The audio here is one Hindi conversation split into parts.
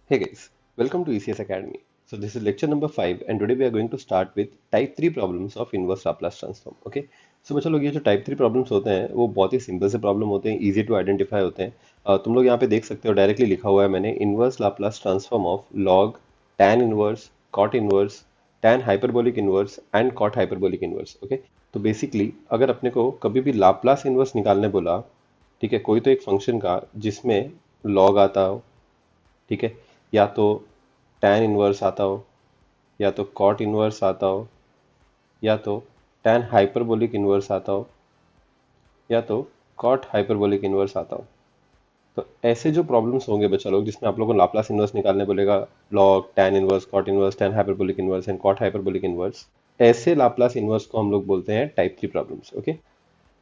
Hey guys, welcome to ECS Academy. So this is lecture number 5 and today we are going to start with type 3 problems of inverse Laplace transform. Okay? So बच्चों लोग ये जो टाइप 3 प्रॉब्लम्स होते हैं वो बहुत ही सिंपल से प्रॉब्लम होते हैं, इजी टू आइडेंटिफाई होते हैं। तुम लोग यहाँ पे देख सकते हो डायरेक्टली लिखा हुआ है मैंने inverse Laplace transform of log tan inverse cot inverse tan hyperbolic inverse and cot hyperbolic inverse. Okay, तो बेसिकली अगर अपने को कभी भी लाप्लास इनवर्स निकालने बोला, ठीक है, कोई तो एक फंक्शन का जिसमें लॉग आता हो, ठीक है, या तो tan इनवर्स आता हो, या तो कॉट इनवर्स आता हो, या तो tan हाइपरबोलिक इनवर्स आता हो, या तो कॉट हाइपरबोलिक इनवर्स आता हो। तो ऐसे जो प्रॉब्लम्स होंगे बच्चा लोग जिसमें आप लोगों को लाप्लास इनवर्स निकालने बोलेगा, log tan inverse cot inverse tan hyperbolic inverse and cot hyperbolic inverse, ऐसे लाप्लास इनवर्स को हम लोग बोलते हैं type 3 problems. Okay,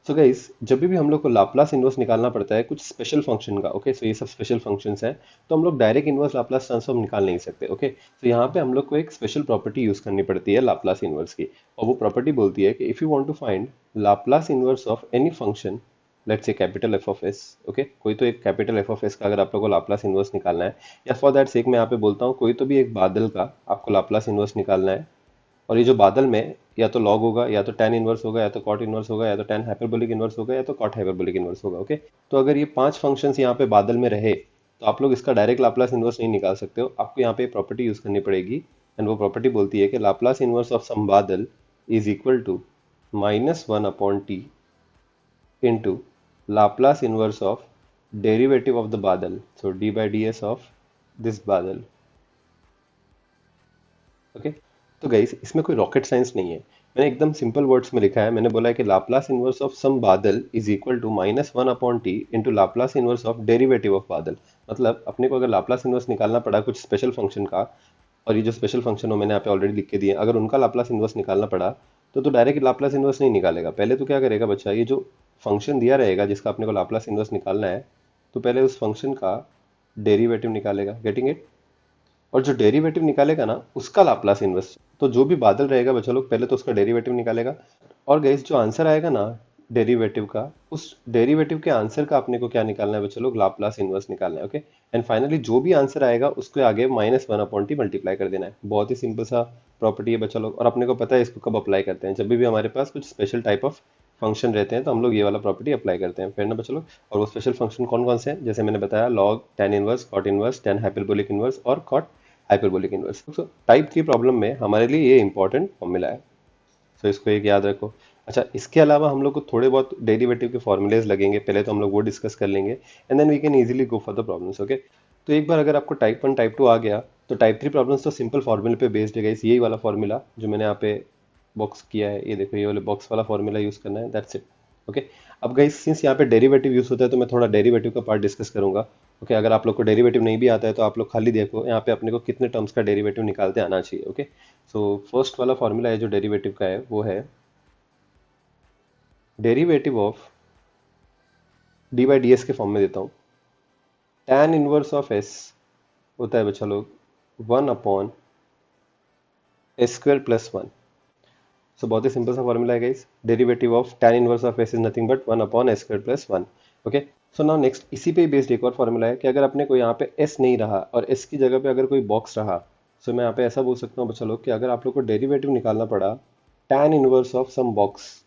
so guys जब भी हम लोग को लाप्लास इनवर्स निकालना पड़ता है कुछ स्पेशल फंक्शन का, ओके, सो ये सब स्पेशल फंक्शंस हैं, तो हम लोग डायरेक्ट इनवर्स लाप्लास ट्रांसफॉर्म निकाल नहीं सकते। ओके, तो यहाँ पे हम लोग को एक स्पेशल प्रॉपर्टी यूज करनी पड़ती है लाप्लास इनवर्स की, और वो प्रॉपर्टी बोलती है कि if you want to find Laplace inverse of any function, let's say capital F of S. Okay, कोई तो एक कैपिटल एफ ऑफ एस का अगर आप लोग को लाप्लास इनवर्स निकालना है, या फॉर दैट सेक मैं यहाँ पे बोलता हूँ कोई तो भी एक बादल का आपको लाप्लास इनवर्स निकालना है, और ये जो बादल में या तो लॉग होगा, या तो tan इनवर्स होगा, या तो कॉट इनवर्स होगा, या तो tan हाइपरबोलिक इनवर्स होगा, या तो कॉट हाइपरबोलिक इनवर्स होगा। ओके, तो अगर ये पांच फंक्शंस यहाँ पे बादल में रहे तो आप लोग इसका डायरेक्ट लाप्लास इनवर्स नहीं निकाल सकते हो, आपको यहाँ पे प्रॉपर्टी यूज करनी पड़ेगी। एंड वो प्रॉपर्टी बोलती है कि लाप्लास इनवर्स ऑफ सम बादल is equal to -1/t into Laplace inverse of derivative of the Badal, so d by ds of this Badal। Okay, तो गाइस इसमें कोई रॉकेट साइंस नहीं है, मैंने एकदम सिंपल वर्ड्स में लिखा है। मैंने बोला है कि लाप्लास इनवर्स ऑफ सम बादल is equal to -1/t into Laplace inverse of derivative of बादल। मतलब अपने को अगर लाप्लास इनवर्स निकालना पड़ा कुछ स्पेशल फंक्शन का, और ये जो स्पेशल फंक्शन हो मैंने यहाँ पे ऑलरेडी लिख के दिए, अगर उनका लाप्लास इनवर्स निकालना पड़ा तो डायरेक्ट लाप्लास इनवर्स नहीं निकालेगा। पहले तो क्या करेगा बच्चा, ये जो फंक्शन दिया रहेगा जिसका अपने को लाप्लास इनवर्स निकालना है, तो पहले उस फंक्शन का डेरिवेटिव निकालेगा, गेटिंग इट, और जो डेरिवेटिव निकालेगा ना उसका लाप्लास इनवर्स, तो जो भी बादल रहेगा बच्चा लोग पहले तो उसका डेरिवेटिव निकालेगा। और गाइस जो आंसर आएगा ना डेरिवेटिव का, उस डेरिवेटिव के आंसर का अपने को क्या निकालना है बच्चा लोग, लाप्लास इनवर्स निकालना है। ओके, एंड फाइनली जो भी आंसर आएगा उसके आगे -1/t मल्टीप्लाई कर देना है। बहुत ही सिंपल सा प्रॉपर्टी है बच्चा लोग, और अपने को पता है इसको कब अप्लाई करते हैं, जब भी हमारे पास कुछ स्पेशल टाइप ऑफ फंक्शन रहते हैं तो हम लोग ये वाला प्रॉपर्टी अप्लाई करते हैं, फिर ना बच्चा लोग। और वो स्पेशल फंक्शन कौन कौन से हैं, जैसे मैंने बताया, log tan inverse cot inverse tan hyperbolic inverse और कॉट हाइपरबोलिक इनवर्स। तो टाइप 3 प्रॉब्लम में हमारे लिए ये इंपॉर्टेंट फॉर्मूला है, तो इसको एक याद रखो। अच्छा, इसके अलावा हम लोग को थोड़े बहुत डेरिवेटिव के फॉर्मूलेज लगेंगे, पहले तो हम लोग वो डिस्कस कर लेंगे and then we can easily go for the problems. Okay, तो एक बार अगर आपको टाइप 1 टाइप 2 आ गया तो टाइप 3 प्रॉब्लम्स तो सिंपल फॉर्मूले पे बेस्ड है गाइस। यही वाला फॉर्मूला जो मैंने यहाँ पे बॉक्स किया है, ये देखो, ये वाले बॉक्स वाला फॉर्मूला यूज करना है, दैट्स इट। ओके, अब गाइस सिंस यहाँ पे डेरिवेटिव यूज होता है तो मैं थोड़ा डेरिवेटिव का पार्ट डिस्कस करूंगा। ओके, अगर आप लोग को डेरिवेटिव नहीं भी आता है तो आप लोग खाली देखो यहाँ पे अपने को कितने टर्म्स का डेरिवेटिव निकालते आना चाहिए। ओके, सो फर्स्ट वाला फॉर्मूला है जो डेरिवेटिव का है वो है derivative of d by D S के फॉर्म में देता हूँ। tan इनवर्स ऑफ एस होता है बच्चा लोग 1/s² + 1। सो बहुत ही सिंपल सा फॉर्मूला है guys, derivative of tan inverse of s is nothing but 1/s² + 1। Okay, so now next इसी पे बेस्ड एक और फॉर्मूला है कि अगर अपने को यहाँ पे s नहीं रहा और s की जगह पे अगर कोई बॉक्स रहा, सो मैं यहाँ पे ऐसा बोल सकता हूँ बच्चा लोग कि अगर आप लोग को डेरिवेटिव निकालना पड़ा tan inverse of some box,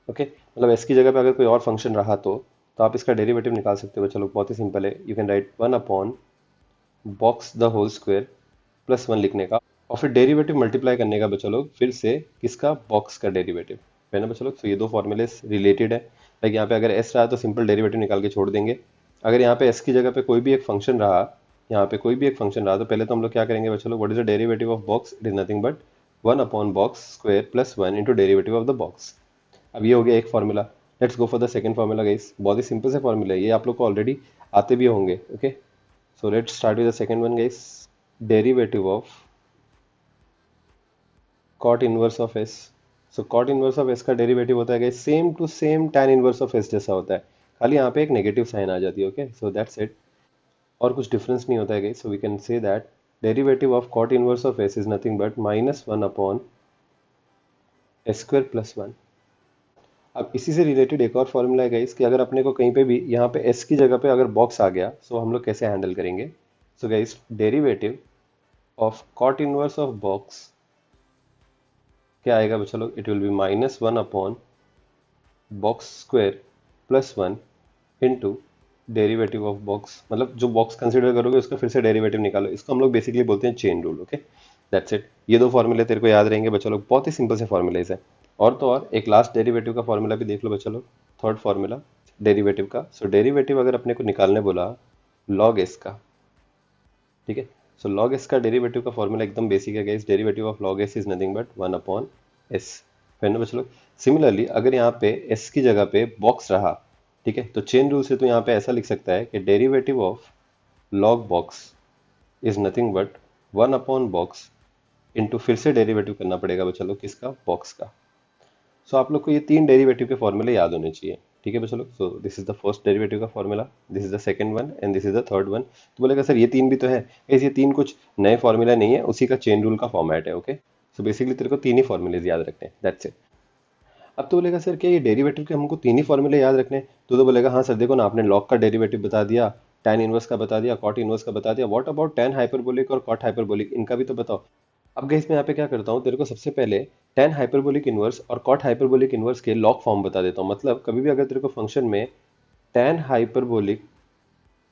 okay, मतलब s की जगह पे अगर कोई और फंक्शन रहा तो आप इसका डेरिवेटिव निकाल सकते हो। चलो बहुत ही सिंपल है, यू कैन राइट 1/box² + 1 लिखने का, और फिर डेरिवेटिव मल्टीप्लाई करने का बच्चा लोग फिर से किसका, बॉक्स का डेरिवेटिव है ना बच्चा लोग। तो ये दो फॉर्मूले रिलेटेड है। लाइक यहाँ पे अगर s रहा तो सिंपल डेरिवेटिव निकाल के छोड़ देंगे, अगर यहाँ पे s की जगह पे कोई भी एक फंक्शन रहा, यहाँ पे कोई भी एक फंक्शन रहा, तो पहले तो हम लोग क्या करेंगे बच्चा लोग, what is the derivative of box, it is nothing but 1/box² + 1 into derivative of the box. अब ये हो गया एक formula. Let's go for the second formula guys, बहुत ही सिंपल से फॉर्मूला है, ये आप लोग को ऑलरेडी आते भी होंगे। Okay, so let's start with the second one guys, derivative of cot inverse of s. So cot inverse of s का डेरिवेटिव होता है guys same to same tan inverse of s जैसा होता है, खाली यहाँ पे एक नेगेटिव साइन आ जाती है। ओके, सो दैट्स इट, और कुछ डिफरेंस नहीं होता है guys. So we can say that derivative of cot inverse of s is nothing but -1/s² + 1। अब इसी से रिलेटेड एक और फॉर्मूला है गाइस कि अगर अपने को कहीं पे भी यहाँ पे s की जगह पे अगर बॉक्स आ गया, सो हम लोग कैसे हैंडल करेंगे। So guys derivative of cot inverse of box क्या आएगा बच्चा लोग, it will be -1 upon box square plus 1 into derivative of box, मतलब जो बॉक्स कंसीडर करोगे उसका फिर से डेरिवेटिव निकालो। इसको हम लोग बेसिकली बोलते हैं chain rule. Okay, that's it. ये दो फॉर्मूले तेरे को याद रहेंगे बच्चा लोग, बहुत ही सिंपल से फॉर्मूलेज है। और तो और एक लास्ट डेरिवेटिव का फॉर्मूला भी देख लो बच्चा लोग, थर्ड फॉर्मूला डेरिवेटिव का। सो डेरिवेटिव अगर अपने को निकालने बोला लॉग एस का, ठीक है, सो लॉग एस का डेरिवेटिव का फॉर्मूला एकदम बेसिक है guys, derivative of log S is nothing but 1 upon S. फिर बच्चा लोग सिमिलरली अगर यहाँ पे एस की जगह पे बॉक्स रहा, ठीक है, तो चेन रूल से तो यहाँ पे ऐसा लिख सकता है कि derivative of log box is nothing but 1 upon box into फिर से डेरिवेटिव करना पड़ेगा बच्चा लोग किसका, बॉक्स का। सो आप लोग को ये तीन डेरिवेटिव के फॉर्मूले याद होने चाहिए, ठीक है बच्चा लोग। So this is the first derivative का formula, this is the second one and this is the third one. तो बोलेगा सर ये तीन भी तो है, गाइस ये तीन कुछ नए फॉर्मूला नहीं है, उसी का चेन रूल का फॉर्मेट है। ओके, सो बेसिकली तेरे को तीन ही फॉर्मूलेज याद रखने हैं, दैट्स इट। अब तो बोलेगा सर क्या ये डेरिवेटिव के हमको तीन ही फॉर्मूले याद रखने हैं? तो बोलेगा हाँ सर देखो ना, आपने लॉग का डेरिवेटिव बता दिया, tan इनवर्स का बता दिया, कॉट इनवर्स का बता दिया, व्हाट अबाउट tan हाइपरबोलिक और कॉट हाइपरबोलिक, इनका भी तो बताओ। अब गाइस मैं यहाँ पे क्या करता हूँ, तेरे को सबसे पहले tan हाइपरबोलिक इनवर्स और कॉट हाइपरबोलिक इनवर्स के लॉग फॉर्म बता देता हूँ। मतलब कभी भी अगर तेरे को फंक्शन में tan hyperbolic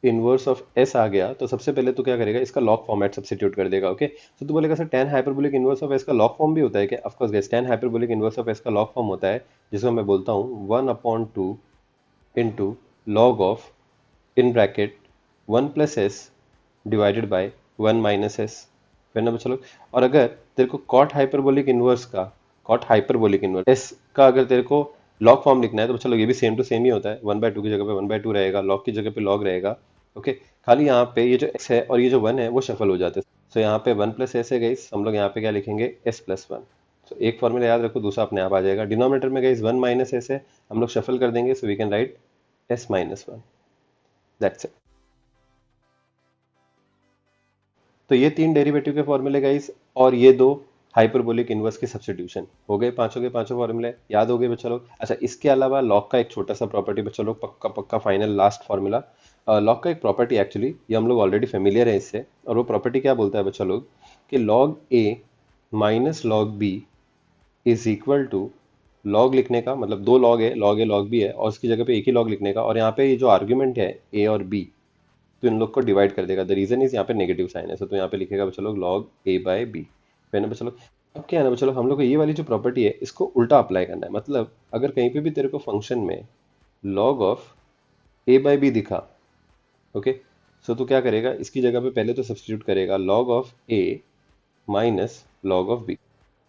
inverse of S आ गया तो सबसे पहले तो क्या करेगा, इसका लॉग फॉर्मेट सब्स्टिट्यूट कर देगा। ओके, तो तू बोलेगा sir tan hyperbolic inverse of s का लॉग फॉर्म भी होता है क्या? Of course guys, tan hyperbolic inverse of s का लॉग फॉर्म होता है, जिसको मैं बोलता हूँ 1/2 into log of, in bracket 1 plus S divided by 1 minus S. फिर ना बच्चा लोग, और अगर तेरे को कॉट हाइपरबोलिक इनवर्स का, कॉट हाइपरबोलिक इनवर्स एस का अगर तेरे को लॉग फॉर्म लिखना है तो बच्चा लोग ये भी सेम टू सेम ही होता है, 1/2 की जगह पे 1/2 रहेगा, लॉग की जगह पे लॉग रहेगा। ओके, खाली यहाँ पे ये जो एक्स है और ये जो 1 है वो शफल हो जाते हैं। सो यहाँ पे 1 प्लस एस है गाइस, हम लोग यहाँ पे क्या लिखेंगे, एस प्लस 1। तो एक फॉर्मूला याद रखो, दूसरा अपने आप आ जाएगा। डिनोमिनेटर में गाइस 1 माइनस एस है, हम लोग शफल कर देंगे, so we can write s minus 1, that's it. तो ये तीन डेरिवेटिव के फॉर्मूले गाइस, और ये दो हाइपरबोलिक इनवर्स के सब्स्टिट्यूशन हो गए, पांचों के पांचों फॉर्मूले याद हो गए बच्चा लोग। अच्छा, इसके अलावा लॉग का एक छोटा सा प्रॉपर्टी बच्चा लोग, पक्का पक्का फाइनल लास्ट फॉर्मूला। लॉग का एक प्रॉपर्टी एक्चुअली ये हम लोग ऑलरेडी फेमिलियर है इससे, और वो प्रॉपर्टी क्या बोलता है बच्चा लोग कि log A minus log b is equal to, log लिखने का मतलब दो लॉग है, लॉग ए लॉग बी है, और उसकी जगह पे एक ही लॉग लिखने का, और यहाँ पे ये जो आर्ग्यूमेंट है ए और बी, तो इन लोग को डिवाइड कर देगा। द रीजन इज यहाँ पे नेगेटिव साइन है, तो यहाँ पे लिखेगा बच्चा लोग लॉग ए बाय बी। मैंने बच्चा लोग, अब क्या है ना बच्चा लोग, हम लोग को ये वाली जो प्रॉपर्टी है इसको उल्टा अप्लाई करना है। मतलब अगर कहीं पे भी तेरे को फंक्शन में log of a by b दिखा, ओके, सो तो क्या करेगा, इसकी जगह पे पहले तो सब्स्टिट्यूट करेगा log of a minus log of b.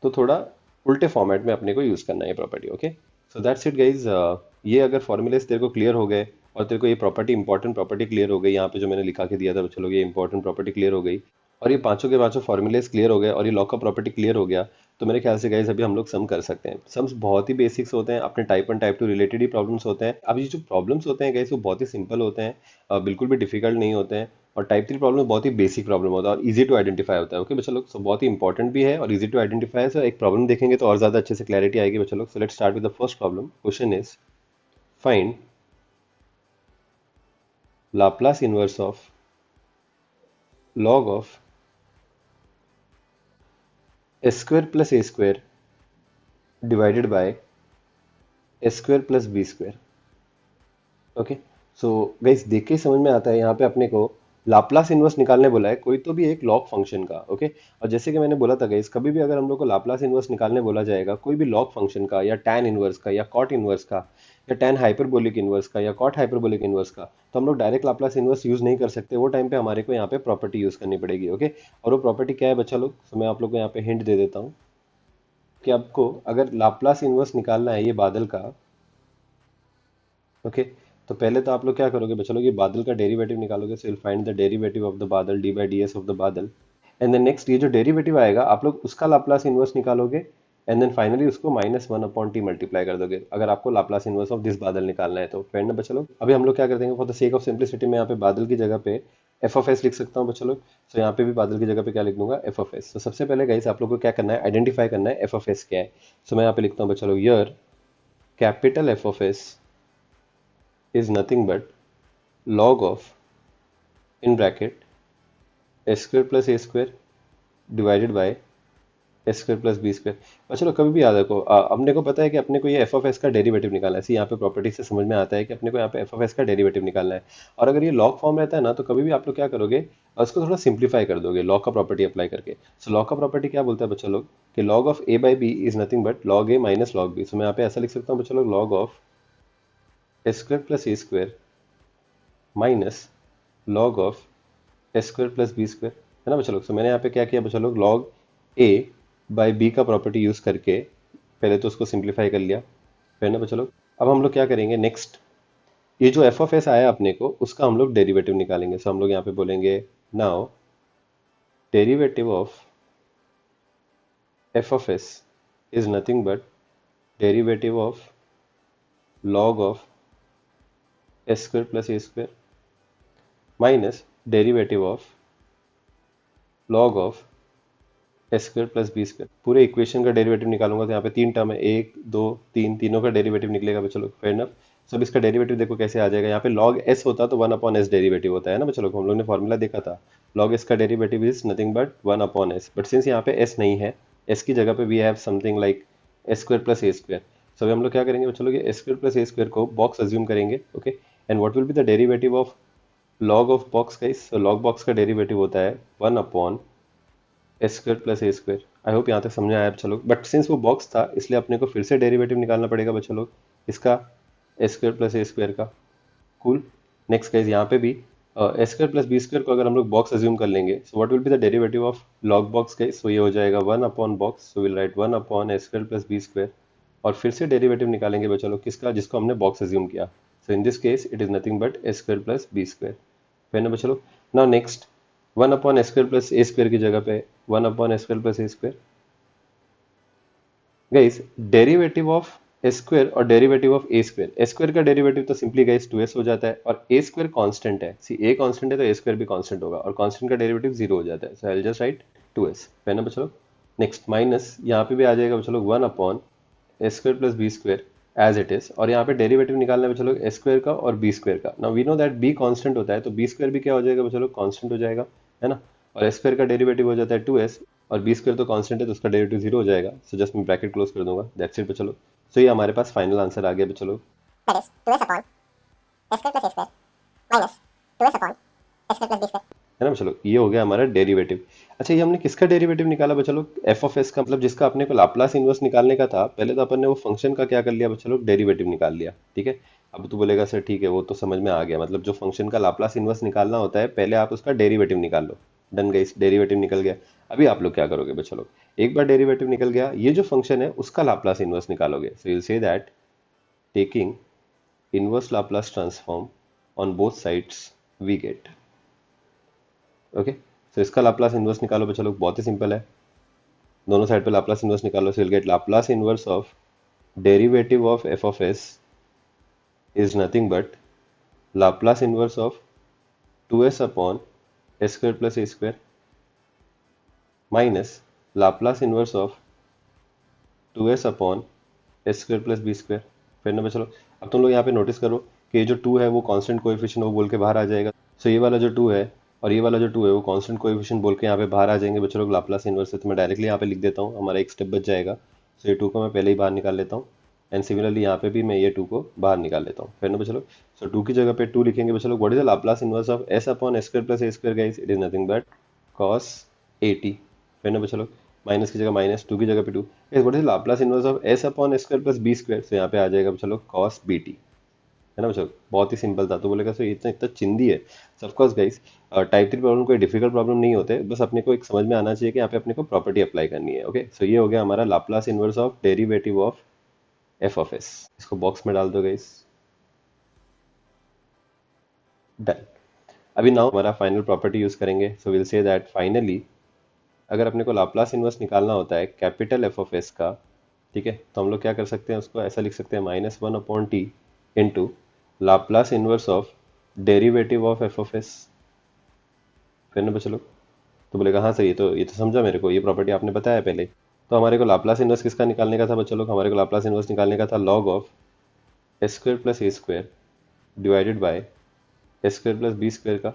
तो थोड़ा उल्टे फॉर्मेट में अपने को यूज करना है ये property. Okay, so that's it guys. ये अगर फॉर्मूलेस तेरे को क्लियर हो गए और तेरे को ये प्रॉपर्टी, इंपॉर्टेंट प्रॉपर्टी क्लियर हो गई, यहाँ पे जो मैंने लिखा के दिया था चलो, ये इंपॉर्टेंट प्रॉपर्टी क्लियर हो गई, और ये पांचों के पांचों फॉर्मूलेस क्लियर हो गए, और ये लॉ का प्रॉपर्टी क्लियर हो गया, तो मेरे ख्याल से गाइज अभी हम लोग सम कर सकते हैं। सम्स बहुत ही बेसिक्स होते हैं, अपने टाइप 1 टाइप 2 रिलेटेड ही प्रॉब्लम्स होते हैं। अब ये जो प्रॉब्लम्स होते हैं गाइज वो बहुत ही सिंपल होते हैं, बिल्कुल भी डिफिकल्ट नहीं होते हैं। और टाइप 3 प्रॉब्लम बहुत ही बेसिक प्रॉब्लम होता है और इजी टू आइडेंटिफाई होता है। ओके बच्चा लोग, सो बहुत ही इंपॉर्टेंट भी है और इजी टू आइडेंटिफाई है। सो एक प्रॉब्लम देखेंगे तो और ज्यादा अच्छे से क्लैरिटी आएगी बच्चा लोग। सो let's start with the first problem. Question is find Laplace inverse of log of s square plus a square divided by s square plus b square। Okay, so guys देख के ही समझ में आता है, यहाँ पे अपने को लाप्लास इनवर्स निकालने बोला है कोई तो भी एक लॉग फंक्शन का। ओके, और जैसे कि मैंने बोला था गाइस, कभी भी अगर हम लोग को लाप्लास इनवर्स निकालने बोला जाएगा कोई भी लॉग फंक्शन का, या टैन इनवर्स का, या कॉट इनवर्स का, या टैन हाइपरबोलिक इनवर्स का, या कॉट हाइपरबोलिक इनवर्स का, तो हम लोग डायरेक्ट लाप्लास इनवर्स यूज नहीं कर सकते। वो टाइम पे हमारे को यहाँ पे प्रॉपर्टी यूज करनी पड़ेगी। ओके, और वो प्रॉपर्टी क्या है बच्चा लोग, तो मैं आप लोग को यहाँ पे हिंट दे देता हूँ कि आपको अगर लाप्लास इनवर्स निकालना है ये बादल का, ओके, तो पहले तो आप लोग क्या करोगे बच्चा लोग, ये बादल का डेरिवेटिव निकालोगे। So will find the derivative of the बादल, D by D S of the बादल, एंड देन नेक्स्ट ये जो डेरिवेटिव आएगा आप लोग उसका लाप्लास इनवर्स निकालोगे, एंड देन फाइनली उसको -1/t मल्टीप्लाई कर दोगे, अगर आपको लाप्लास इनवर्स ऑफ दिस बादल निकालना है तो। फ्रेंड बच्चा लोग, अभी हम लोग क्या कर देंगे, for the sake of simplicity मैं यहाँ पे बादल की जगह पे एफ ऑफ एस लिख सकता हूँ बच्चा लोग। सो यहाँ पे भी बादल की जगह पे क्या लिख दूंगा, एफ ऑफ एस। तो सबसे पहले गाइस आप लोग को क्या करना है, आइडेंटिफाई करना है एफ ऑफ एस क्या है। सो मैं यहाँ पे लिखता हूँ बच्चा लोग, यर capital F of S is nothing but log of, in bracket S square plus A square divided by S square plus B square. और चलो कभी भी याद रखो, अपने को पता है कि अपने को ये एफ ऑफ एस का डेरिवेटिव निकालना है। ऐसे यहाँ पे प्रॉपर्टी से समझ में आता है कि अपने को यहाँ पे एफ ऑफ एस का डेरिवेटिव निकालना है। और अगर ये लॉग फॉर्म रहता है ना, तो कभी भी आप लोग क्या करोगे, उसको थोड़ा सिंप्लीफाई कर दोगे लॉग का प्रॉपर्टी अप्लाई करके। सो लॉग का प्रॉपर्टी क्या बोलता है बच्चा लोग कि log of A by B is nothing but log A minus log B. So मैं यहाँ पे ऐसा लिख सकता हूँ बच्चा लोग, log of S square plus A square minus log of S square plus B square, है ना बच्चा लोग। सो मैंने यहाँ पे क्या किया बच्चा लोग, लॉग ए बाई बी का प्रॉपर्टी यूज करके पहले तो उसको सिंप्लीफाई कर लिया, फिर ना बच्चा लोग अब हम लोग क्या करेंगे नेक्स्ट, ये जो एफ ऑफ एस आया अपने को उसका हम लोग डेरिवेटिव निकालेंगे। सो हम लोग यहाँ पे बोलेंगे now derivative of F of s is nothing but derivative of log of S square plus A square minus derivative of log of S square plus B square. पूरे इक्वेशन का डेरिवेटिव निकालूंगा तो यहाँ पे तीन टर्म है, एक दो तीन, तीनों का डेरिवेटिव निकलेगा बच्चों लोग, फेयर इनफ। सब इसका डेरिवेटिव देखो कैसे आ जाएगा, यहाँ पे लॉग एस होता तो वन अपॉन एस डेरिवेटिव होता है ना बच्चों लोग, हम लोग ने फॉर्मूला देखा था। लॉग एस का derivative is nothing but one upon S, but since यहाँ पे एस नहीं है, एस की जगह पे we have something like S square plus A square. So हम लोग क्या करेंगे बच्चों लोग, एस स्क्वायर प्लस ए स्क्वायर को बॉक्स अज्यूम करेंगे, okay. And what will be the derivative of log of box guys. So log box का डेरिवेटिव होता है one upon S square plus A square. I hope यहाँ तक समझ आया बच्चा लोग, बट सिंस वो बॉक्स था इसलिए अपने को फिर से डेरिवेटिव निकालना पड़ेगा बच्चा लोग इसका, एस स्क्वायर प्लस ए स्क्वायर का। कूल। नेक्स्ट गाइस यहाँ पे भी S square plus B square को अगर हम लोग बॉक्स अज्यूम कर लेंगे, so what will be the derivative of log box guys. So ये हो जाएगा one upon box, so will write one upon S square plus B square. और फिर से डेरिवेटिव निकालेंगे बच्चा लोग किसका, जिसको हमने बॉक्स अज्यूम किया। So in this case it is nothing but S square plus B square, फिर ना बच्चा लोग। Now next one upon S square plus ए स्क्वायर की जगह पे one upon S square plus A square. Guys derivative of S square और derivative of A square, S square का डेरिवेटिव तो सिंपली गाइस 2s हो जाता है, और ए स्क्वायर कांस्टेंट है। सी ए कांस्टेंट है तो ए स्क्वायर भी कांस्टेंट होगा, और कांस्टेंट का डेरिवेटिव 0 हो जाता है। So I will just write 2s, है ना बच्चों लोग। नेक्स्ट माइनस यहाँ पे भी आ जाएगा बच्चों लोग one upon S square plus B square as it is, और यहाँ पे डेरिवेटिव निकालना है बच्चों लोग एस स्क्वायर का और बी स्क्वायर का। Now we know that b constant होता है तो बी स्क्वायर भी क्या हो जाएगा बच्चों लोग, कांस्टेंट हो जाएगा, है ना। और एस स्क्वायर का डेरिवेटिव हो जाता है 2s, और बी स्क्वायर तो कांस्टेंट है तो उसका डेरिवेटिव 0 हो जाएगा। सो जस्ट मैं ब्रैकेट क्लोज कर दूंगा, दैट्स इट बच्चों लोग। सो ये हमारे पास फाइनल आंसर आ गया बच्चों लोग, that is 2s upon s square plus a square minus 2s upon s square plus b square। है ना बच्चों लोग, ये हो गया हमारा डेरिवेटिव। अच्छा ये हमने किसका डेरिवेटिव निकाला बच्चों लोग, एफ ऑफ एस का, मतलब जिसका अपने को लाप्लास इनवर्स निकालने का था। पहले तो अपन ने वो फंक्शन का क्या कर लिया बच्चों लोग, डेरिवेटिव निकाल लिया, ठीक है। अब तो बोलेगा सर ठीक है वो तो समझ में आ गया, मतलब जो फंक्शन का लाप्लास इनवर्स निकालना होता है पहले आप उसका डेरिवेटिव निकाल लो। डन गाइस, डेरिवेटिव निकल गया। अभी आप लोग क्या करोगे बच्चों लोग, एक बार डेरिवेटिव निकल गया, ये जो फंक्शन है उसका लाप्लास इनवर्स निकालोगे। So you will say that taking inverse Laplace transform on both sides we get, okay. So इसका लाप्लास इनवर्स निकालो बच्चा लोग, बहुत ही सिंपल है, दोनों साइड पे लाप्लास इनवर्स निकालो। So will get Laplace inverse of derivative of F of s is nothing but Laplace inverse of 2s upon S square plus A square minus Laplace inverse of 2s upon S square plus B square, फिर ना बच्चा लोग। अब तुम लोग यहाँ पे नोटिस करो कि ये जो 2 है वो कांस्टेंट कोएफिशिएंट वो बोल के बाहर आ जाएगा। सो ये वाला जो 2 है और ये वाला जो 2 है वो कांस्टेंट कोएफिशिएंट बोल के यहाँ पे बाहर आ जाएंगे बच्चों लोग लाप्लास इनवर्स से। तो मैं डायरेक्टली यहाँ पे लिख देता हूँ, हमारा एक स्टेप बच जाएगा। सो ये 2 को मैं पहले ही बाहर निकाल लेता हूँ, एंड सिमिलरली यहाँ पे भी मैं ये 2 को बाहर निकाल लेता हूँ, फिर ना बच्चों लोग। सो 2 की जगह पे 2 लिखेंगे बच्चों लोग। What is the Laplace inverse of s upon s square plus a square guys, it is nothing but cos 80, फिर ना बच्चों लोग। माइनस की जगह माइनस, 2 की जगह पे 2। What is Laplace inverse of s upon s square plus b square, so यहाँ पे आ जाएगा बच्चों लोग cos bt, है ना बच्चों। बहुत ही सिंपल था, तो बोलेगा सो इतना इतना चिंदी है। Of course guys type 3 problem कोई डिफिकल्ट प्रॉब्लम नहीं होते, बस अपने को एक समझ में आना चाहिए कि यहाँ पे अपने को प्रॉपर्टी अप्लाई करनी है, ओके। सो ये हो गया हमारा Laplace inverse of derivative of F of S. इसको बॉक्स में डाल दो गाइस, डन। अभी नाउ हमारा फाइनल प्रॉपर्टी यूज करेंगे। सो विल से दैट फाइनली अगर अपने को लाप्लास इनवर्स निकालना होता है कैपिटल एफ ऑफ एस का, ठीक है, तो हम लोग क्या कर सकते हैं, उसको ऐसा लिख सकते हैं minus one upon t into Laplace inverse of derivative of F of s, फिर ना बच्चों लोग। तो बोलेगा हाँ सर ये तो समझा मेरे को, ये प्रॉपर्टी आपने बताया पहले। तो हमारे को लाप्लास इनवर्स किसका निकालने का था बच्चों लोग, हमारे को लाप्लास इनवर्स निकालने का था log of S square plus A square divided by S square plus B square का।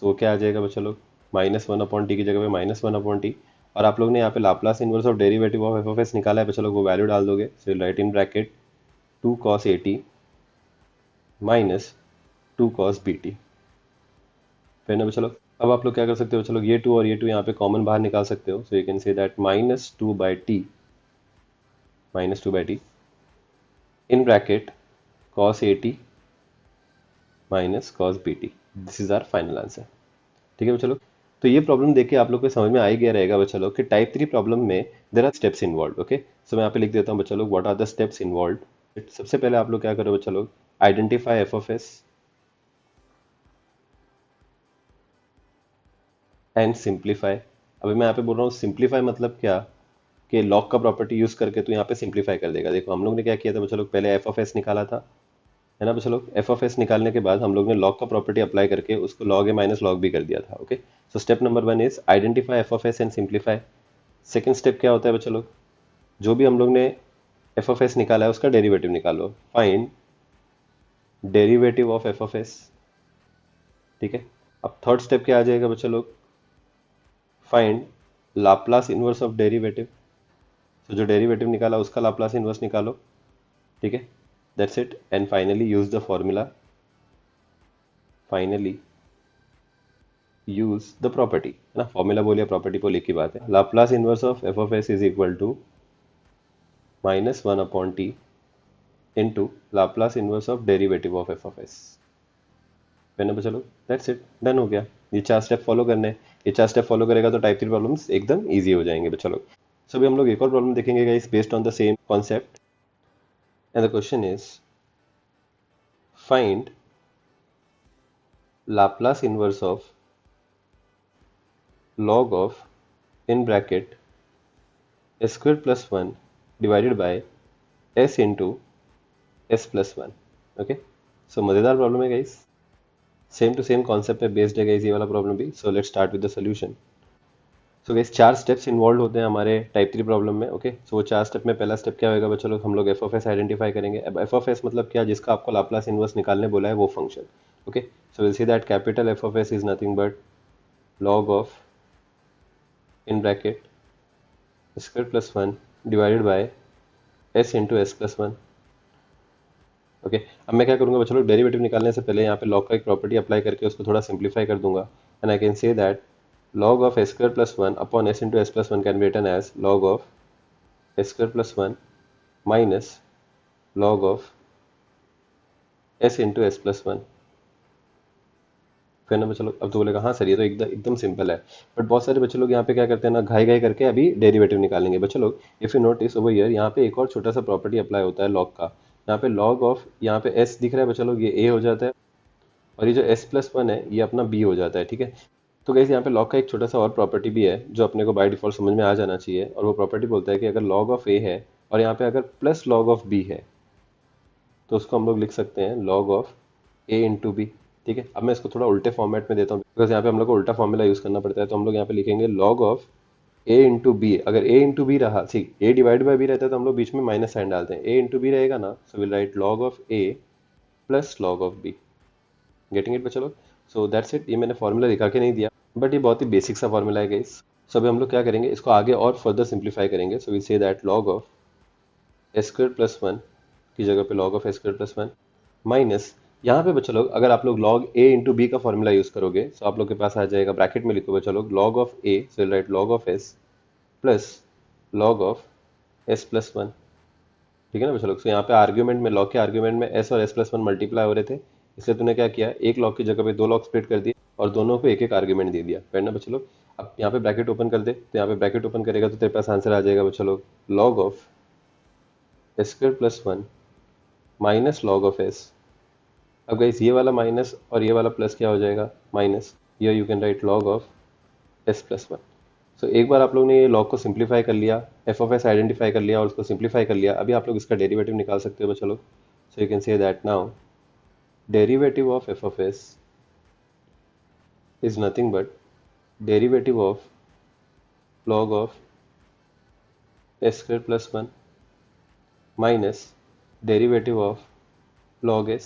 सो क्या आ जाएगा बच्चों लोग, -1/t की जगह पे -1/t, और आप लोग ने यहाँ पे Laplace inverse of derivative of F of S निकाला है, चलो वो वैल्यू डाल दोगे। So write in bracket 2 cos at minus 2 cos bt। फिर ना चलो अब आप लोग क्या कर सकते हो, चलो ये 2 और ये 2 यहाँ पे कॉमन बाहर निकाल सकते हो। So you can say that -2/t in bracket cos at minus cos bt। This is our final answer. ठीक है चलो, तो ये प्रॉब्लम देख के आप लोग को समझ में आ ही गया रहेगा बच्चा लोग कि टाइप 3 प्रॉब्लम में there are steps involve. Okay, so मैं यहाँ पे लिख देता हूँ बच्चा लोग, what are the steps involve. सबसे पहले आप लोग क्या करो बच्चा लोग, identify F of S and simplify. अभी मैं यहाँ पे बोल रहा हूँ सिंप्लीफाई मतलब क्या, कि लॉग का प्रॉपर्टी यूज करके तो यहाँ पे सिंप्लीफाई कर देगा। देखो हम लोग ने क्या किया था बच्चा लोग, पहले एफ ऑफ एस निकाला था, है ना बच्चा लोग। एफ ऑफ एस निकालने के बाद हम लोग ने लॉग का प्रॉपर्टी अप्लाई करके उसको लॉग ए माइनस लॉग बी कर दिया था। Okay, so step number 1 is identify F of S and simplify. Second step क्या होता है बच्चा लोग, जो भी हम लोग ने एफ ऑफ एस निकाला है उसका डेरिवेटिव निकालो, find derivative of F of S. ठीक है, अब थर्ड स्टेप क्या आ जाएगा बच्चा लोग, find Laplace inverse of derivative. तो जो डेरिवेटिव निकाला उसका लाप्लास इनवर्स निकालो। ठीक है, that's it. And finally use the formula, finally use the property, है ना। फॉर्मूला बोलिए प्रॉपर्टी बोलिए की बात है। Laplace inverse of F of s is equal to -1/t into Laplace inverse of derivative of F of s. मैंने बचा लो, दैट्स इट, डन हो गया। ये 4 स्टेप फॉलो करने हैं। ये 4 स्टेप फॉलो करेगा तो टाइप 3 प्रॉब्लम्स एकदम ईजी हो जाएंगे बच्चा लोग। सो अभी हम लोग एक और प्रॉब्लम देखेंगे guys based on the same concept, and the question is find Laplace inverse of log of in bracket s square plus 1 divided by s into s plus 1। Okay, so मज़ेदार प्रॉब्लम है guys, same to same concept पे बेस्ड है गाइस ये वाला प्रॉब्लम भी। So let's start with the solution. So guys 4 steps involve होते हैं हमारे टाइप 3 प्रॉब्लम में। ओके, सो वो 4 स्टेप में पहला स्टेप क्या होगा बच्चों लोग, हम लोग एफ ऑफ एस आइडेंटिफाई करेंगे। अब एफ ऑफ एस मतलब क्या, जिसका आपको लाप्लास इनवर्स निकालने बोला है वो function. Okay, so will see that capital F of s is nothing but log of in bracket square plus 1 divided by s into s plus 1। Okay, अब मैं क्या करूंगा बच्चों लोग, डेरिवेटिव निकालने से पहले यहाँ पे log का एक प्रॉपर्टी अप्लाई करके उसको थोड़ा सिंप्लीफाई कर दूंगा, and I can say that log of s square plus 1 upon s into s plus 1 can be written as log of s square plus 1 minus log of s into s plus 1। फिर ना बच्चों लोग अब तो बोलेगा हाँ सर ये तो एकदम एकदम सिंपल है, बट बहुत सारे बच्चे लोग यहाँ पे क्या करते हैं ना, घाई घाई करके अभी डेरिवेटिव निकालेंगे। बच्चों लोग if you notice over here, यहाँ पे एक और छोटा सा प्रॉपर्टी अप्लाई होता है लॉग का। यहाँ पे लॉग ऑफ, यहाँ पे s दिख रहा है बच्चों लोग, ये a हो जाता है, और ये जो s प्लस 1 है ये अपना b हो जाता है। ठीक है, तो गाइस यहाँ पे लॉग का एक छोटा सा और प्रॉपर्टी भी है जो अपने को बाय डिफॉल्ट समझ में आ जाना चाहिए, और वो प्रॉपर्टी बोलता है कि अगर लॉग ऑफ a है और यहाँ पे अगर प्लस लॉग ऑफ b है तो उसको हम लोग लिख सकते हैं log of a into b. ठीक है, अब मैं इसको थोड़ा उल्टे फॉर्मेट में देता हूँ बिकॉज यहाँ पे हम लोग को उल्टा फॉर्मूला यूज करना पड़ता है। तो हम लोग यहाँ पे लिखेंगे log of a into b. अगर a इंटू बी रहा, see a divide by b रहता है तो हम लोग बीच में माइनस साइन डालते हैं, a इंटू बी रहेगा ना, सो will right log of a plus log of b। Getting it बच्चों लोग? सो दैट्स इट। ये मैंने फॉर्मूला दिखा के नहीं दिया, बट ये बहुत ही बेसिक सा फॉर्मूला है गाइस। सो अभी हम लोग क्या करेंगे, इसको आगे और फर्दर सिंप्लीफाई करेंगे। सो will say that log of s square plus 1 की जगह पे log of s square plus 1 minus, यहाँ पे बच्चा लोग अगर आप लोग log a इंटू बी का फॉर्मूला यूज करोगे तो आप लोग के पास आ जाएगा, ब्रैकेट में लिखो बच्चा लोग log of a, so right log of s plus log of s plus 1। ठीक है ना बच्चा लोग? सो यहाँ पे आर्ग्यूमेंट में, log के आर्ग्यूमेंट में s और s प्लस 1 मल्टीप्लाई हो रहे थे, इसलिए तूने क्या किया, एक log की जगह पे 2 log स्प्लिट कर दिए और दोनों को एक एक आर्ग्यूमेंट दे दिया। फिर ना बच्चा लोग अब यहाँ पे ब्रैकेट ओपन कर दे, तो यहाँ पे ब्रैकेट ओपन करेगा तो तेरे पास आंसर आ जाएगा बच्चा लोग log of s square plus 1 minus log of s। अब गाइस ये वाला माइनस और ये वाला प्लस क्या हो जाएगा, minus. Here you can right log of s plus 1। सो एक बार आप लोग ने ये log को सिंप्लीफाई कर लिया, एफ ऑफ एस आइडेंटिफाई कर लिया और उसको सिंप्लीफाई कर लिया, अभी आप लोग इसका डेरिवेटिव निकाल सकते हो बच्चा लोग। सो you can say that now derivative of F of s is nothing but derivative of log of s square plus 1 minus derivative of log s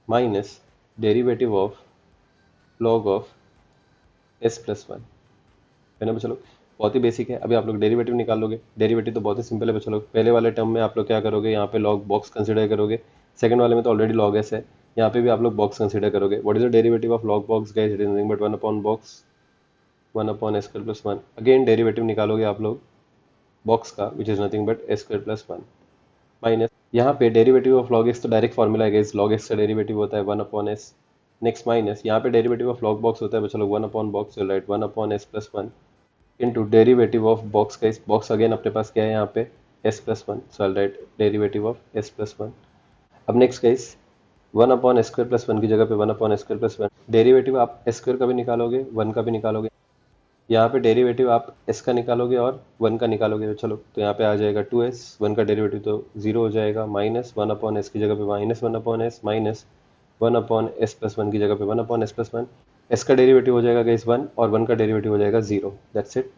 minus derivative of log of S plus one, है ना बच्चा लोग। बहुत ही बेसिक है। अभी आप लोग डेरिवेटिव निकाल लोगे। डेरिवेटिव तो बहुत ही सिंपल है बच्चा लोग। पहले वाले टर्म में आप लोग क्या करोगे, यहाँ पे लॉग बॉक्स कंसिडर करोगे। सेकंड वाले में तो ऑलरेडी लॉग एस है, यहाँ पे भी आप लोग बॉक्स कंसिडर करोगे। What is the derivative of log box guys? It is nothing but one upon box, one upon S square plus one. Again derivative निकालोगे आप लोग बॉक्स का, विच is nothing but S square plus one, minus यहाँ पे डेरिवेटिव ऑफ log x तो डायरेक्ट फॉर्मूला है गाइस, log x का डेरिवेटिव होता है one upon S. Next minus यहाँ पे डेरिवेटिव ऑफ log बॉक्स होता है बच्चा लोग one upon box, right, one upon s plus one into derivative of box का, इस बॉक्स अगेन अपने पास क्या है यहाँ पे S plus one, so I write derivative of S plus one. अब next guys one upon S square plus one की जगह पे one upon S square plus one, derivative आप एस स्क्वायर का भी निकालोगे, वन का भी निकालोगे। यहाँ पे डेरिवेटिव आप s का निकालोगे और वन का निकालोगे, तो चलो तो यहाँ पे आ जाएगा 2s, वन का डेरिवेटिव तो जीरो हो जाएगा, माइनस वन अपॉन एस की जगह पे minus one upon s, minus one upon s plus one की जगह पे one upon s plus one. S का डेरिवेटिव हो जाएगा गाइस वन और वन का डेरिवेटिव हो जाएगा जीरो, दैट्स इट।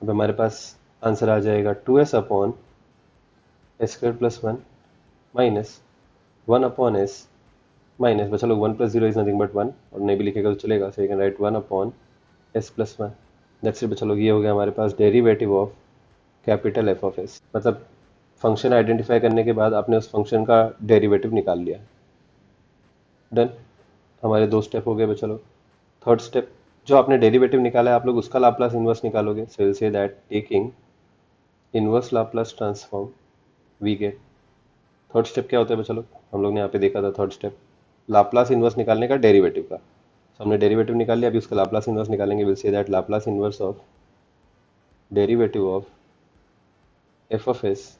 अब हमारे पास आंसर आ जाएगा 2s upon S square plus one minus one upon s, minus बचा लोग one plus zero is nothing but one, और नहीं भी लिखेगा तो चलेगा, so you can write one upon s plus one. That's it बच्चा लोग, ये हो गया हमारे पास derivative of capital F of s. मतलब फंक्शन आइडेंटिफाई करने के बाद आपने उस फंक्शन का डेरिवेटिव निकाल लिया। डन, हमारे दो स्टेप हो गए बच्चा लोग। थर्ड स्टेप, जो आपने डेरिवेटिव निकाला है आप लोग उसका लाप्लास इन्वर्स निकालोगे। So will say that taking inverse Laplace transform we get. Third step क्या होता है बच्चा लोग, हम लोग ने यहाँ पे देखा था थर्ड स्टेप, लाप्लास इन्वर्स निकालने का डेरिवेटिव का। तो हमने डेरिवेटिव निकाल लिया, अभी उसका लाप्लास इन्वर्स निकालेंगे। Will say that Laplace inverse of derivative of F of s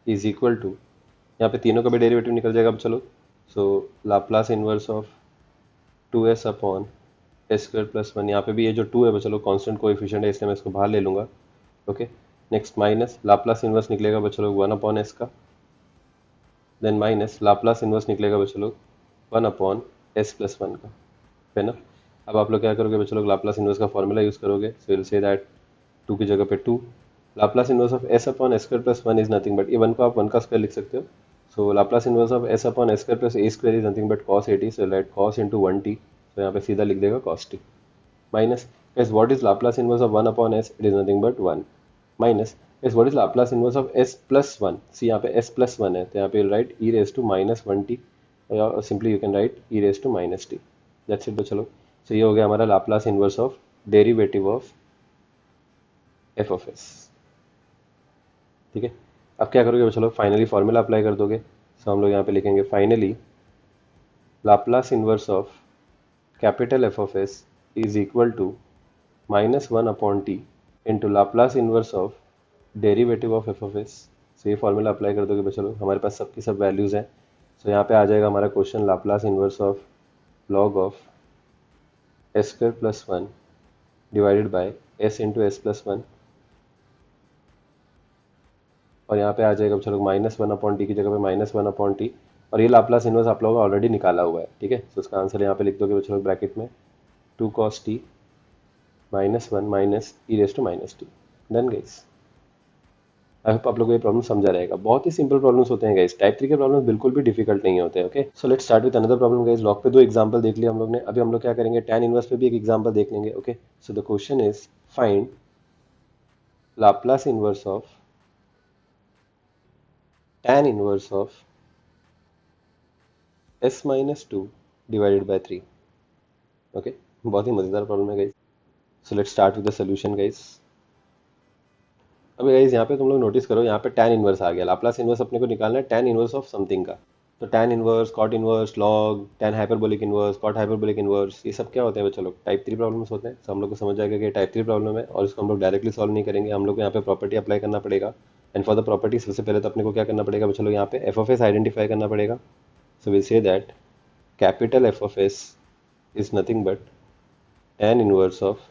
is equal to, यहाँ पे तीनों का भी डेरिवेटिव निकल जाएगा अब चलो। So Laplace inverse of two s upon S square plus one, यहाँ पे भी ये जो टू है चलो कांस्टेंट कोएफिशिएंट है इसलिए मैं इसको बाहर ले लूँगा। Okay, next minus Laplace inverse निकलेगा बच्चा लोग वन अपॉन एस का, देन माइनस लाप्लास इन्वर्स निकलेगा बच्चा लोग one upon s plus one का, है ना। अब आप लोग क्या करोगे बच्चा लोग, लाप्लास इन्वर्स का फॉर्मूला यूज़ करोगे। So will say that two की जगह पे two, Laplace inverse of s upon S square plus one is nothing but, ये वन को आप वन का स्क्वायर लिख सकते हो। So Laplace inverse of s upon S square plus A square is nothing but cos a t, so write cos into one t, तो यहाँ पे सीधा लिख देगा cos t. Minus s what is Laplace inverse of one upon s, it is nothing but one, minus s what is Laplace inverse of S plus one, see यहाँ पे एस प्लस वन है तो यहाँ पे write e raise to minus one t, और simply you can write e raise to minus t, that's it. तो चलो, सो ये हो गया हमारा Laplace inverse of derivative of F of S. ठीक है, अब क्या करोगे चलो, फाइनली फॉर्मूला अप्लाई कर दोगे। सो हम लोग यहाँ पे लिखेंगे finally Laplace inverse of capital F of s is equal to minus one upon t into Laplace inverse of derivative of F of s. So ये फॉर्मूला अप्लाई कर दोगे चलो, हमारे पास सबकी सब वैल्यूज़ हैं। सो यहाँ पे आ जाएगा हमारा question Laplace inverse of log of S square plus one divided by S into S plus one, और यहाँ पे आ जाएगा चलो माइनस वन अपॉन टी की जगह पे माइनस वन अपॉन टी, और ये लाप्लास इन्वर्स आप लोगों का ऑलरेडी निकाला हुआ है। ठीक है, तो उसका आंसर यहाँ पे लिख दोगे बच्चों ब्रैकेट में two cos t minus one minus e raise to minus t. Done guys, I hope आप लोगों को ये प्रॉब्लम समझा रहेगा। बहुत ही सिंपल प्रॉब्लम्स होते हैं गाइस, टाइप 3 के प्रॉब्लम्स बिल्कुल भी डिफिकल्ट नहीं होते हैं। Okay, so let's start with another problem guys. Log पे दो एग्जांपल देख लिया हम लोग ने, अभी हम लोग क्या करेंगे, tan इनवर्स पे भी एक एग्जांपल देख लेंगे। Okay, so the question is find Laplace inverse of tan inverse of s minus two divided by three. Okay, बहुत ही मजेदार प्रॉब्लम है guys. So let's start with the solution guys. अभी गाइस यहाँ पे तुम लोग नोटिस करो, यहाँ पे tan इनवर्स आ गया। लाप्लास इनवर्स अपने को निकालना है tan इनवर्स ऑफ समथिंग का, तो tan inverse, cot inverse, log, tan hyperbolic inverse, cot hyperbolic inverse, ये सब क्या होते हैं बच्चों लोग, टाइप 3 प्रॉब्लम्स होते हैं। तो हम लोग को समझ जाएगा कि टाइप 3 प्रॉब्लम है और इसको हम लोग डायरेक्टली सॉल्व नहीं करेंगे, हम लोग को यहाँ पे प्रॉपर्टी अप्लाई करना पड़ेगा। एंड फॉर द प्रॉपर्टी सबसे पहले तो अपने को क्या करना पड़ेगा बच्चों लोग, यहाँ पे एफ ऑफ एस आइडेंटिफाई करना पड़ेगा। सो will say that capital F of s is nothing but tan inverse of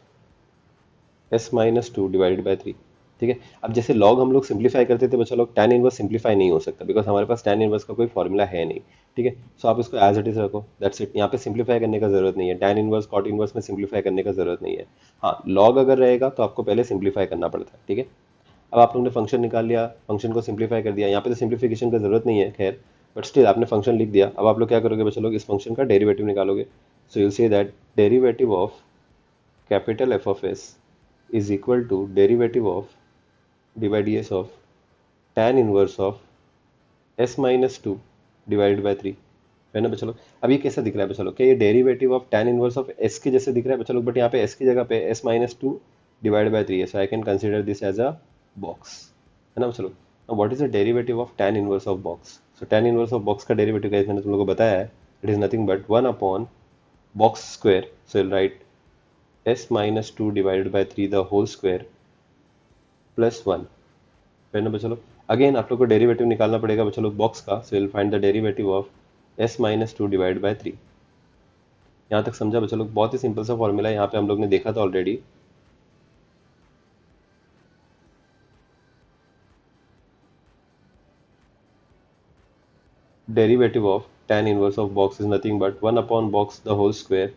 s minus two divided by three. ठीक है, अब जैसे log हम लोग सिंप्लीफाई करते थे बच्चा लोग, tan इनवर्स सिंप्लीफाई नहीं हो सकता बिकॉज हमारे पास tan इनवर्स का कोई फॉर्मूला है नहीं। ठीक है, सो आप इसको एज इट इज रखो, दैट्स इट। यहाँ पे सिंप्लीफाई करने का जरूरत नहीं है, tan इनवर्स cot इनवर्स में सिंप्लीफाई करने का जरूरत नहीं है। हाँ, log अगर रहेगा तो आपको पहले सिंप्लीफाई करना पड़ता है। ठीक है, अब आप लोगों ने फंक्शन निकाल लिया, फंक्शन को सिंप्लीफाई कर दिया। यहाँ पे तो सिंप्लीफिकेशन का जरूरत नहीं है खैर, बट स्टिल आपने फंक्शन लिख दिया। अब आप लोग क्या करोगे बच्चा लोग, इस फंक्शन का डेरिवेटिव निकालोगे। So you say that derivative of capital F of s is equal to derivative of d by D S of tan inverse of s minus two divided by three है ना बच्चा लोग। अब ये कैसा दिख रहा है बच्चा लोग, क्या ये derivative of tan inverse of s के जैसे दिख रहा है बच्चा लोग, बट यहाँ पे s की जगह पे s minus two divide by three है, so I can consider this as a box, है ना बच्चा लोग। now what is the derivative of tan inverse of box? so tan inverse of box का डेरिवेटिव गाइस मैंने तुम लोगों को बताया है, it is nothing but 1 upon box square, so you'll write s minus 2 divided by 3 the whole square plus 1, है ना बच्चा लोग। अगेन आप लोग को डेरिवेटिव निकालना पड़ेगा बच्चा लोग बॉक्स का, सो will find the derivative of s minus two divide by three. यहाँ तक समझा बच्चा लोग, बहुत ही सिंपल सा फॉर्मूला है, यहाँ पे हम लोग ने देखा था already. Derivative of tan inverse of box is nothing but 1 upon box the whole square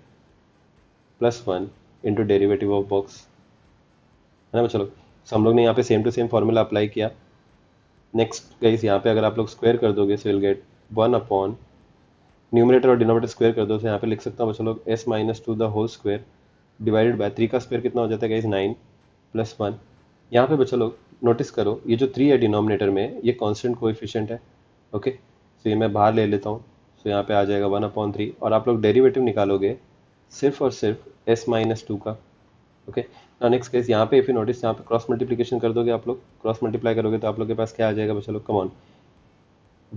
plus 1 into derivative of box, है ना बच्चा लोग। सो हम लोग ने यहाँ पे same to same formula apply किया। नेक्स्ट गाइस यहाँ पे अगर आप लोग स्क्वायर कर दोगे so will get 1 upon numerator और डिनोमिनेटर स्क्वायर कर दो, तो यहाँ पे लिख सकता हूँ बच्चा लोग s minus two the whole square divided by three का स्क्वायर कितना हो जाता है गाइस 9 प्लस 1। यहाँ पे बच्चा लोग नोटिस करो ये जो 3 है डिनोमिनेटर में ये कांस्टेंट कोएफिशिएंट है, ओके। सो ये मैं बाहर ले लेता हूँ, सो यहाँ पे आ जाएगा 1 अपॉन 3 और आप लोग डेरिवेटिव निकालोगे सिर्फ और सिर्फ s माइनस टू का, ओके। नाउ नेक्स्ट केस यहाँ पे इफ यू नोटिस यहाँ पे क्रॉस मल्टीप्लिकेशन कर दोगे, आप लोग क्रॉस मल्टीप्लाई करोगे तो आप लोग के पास क्या आ जाएगा बच्चा लोग, come on